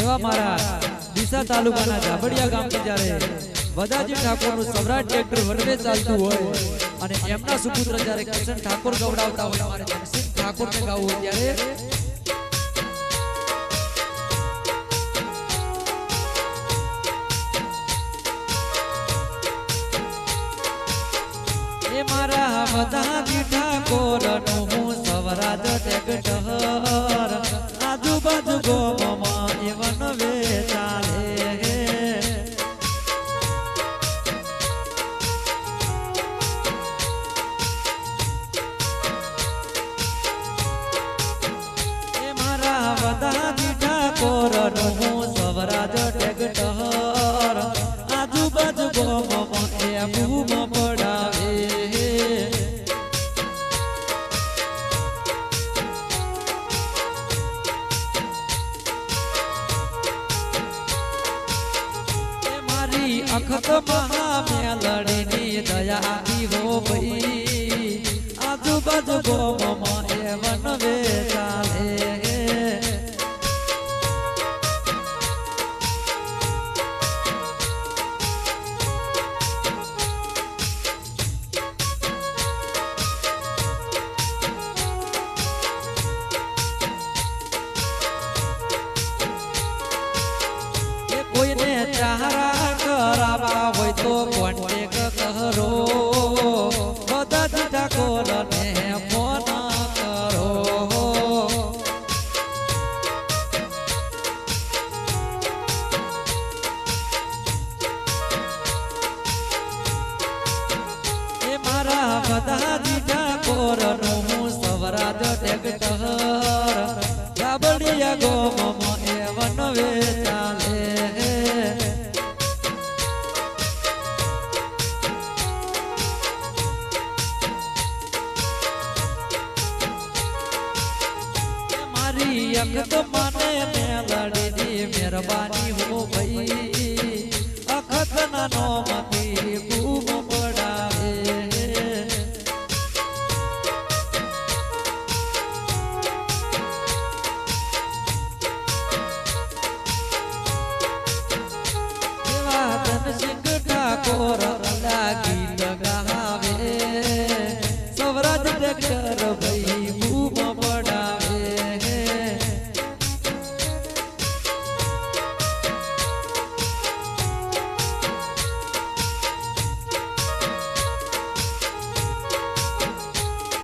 એવા મારા ડીસા તાલુકાના જાબડિયા ગામથી જ્યારે વદાજી ઠાકોરનું સમ્રાટ ટ્રેક્ટર વરવે ચાલતું હોય અને એમના સુપુત્ર જ્યારે કિશન ઠાકોર ગવડાવતા હોય મારે જગસિંહ ઠાકોરને ગાવું હોય ત્યારે मारा वदाजी ठाकोर नु सवराज ट्रेक्टर आजू बाजू गोममा एवन वे चाले मारा वदाजी ठाकोर नु सवराज ट्रेक्टर आजू बाजू गोममा एवं पड़ावे अखत महामेलड़ी दया आदि हो भई आजू बाजू गोममा एवन वे चाले कोई ने चाहरा करावा होय तो कॉन्टेक्ट करो वदाजी ठाकोर ने फोन करो ए मारा वदाजी ठाकोर नु सवराज ट्रेक्टर जाबडिया गोममा एवन वे चाले अखत माने मेलड़ी दी मेहरबानी हो भई अखत नानो मती खूब पड़ावे धनसिंह ठाकोर लागी लगावे सवराज ट्रेक्टर भई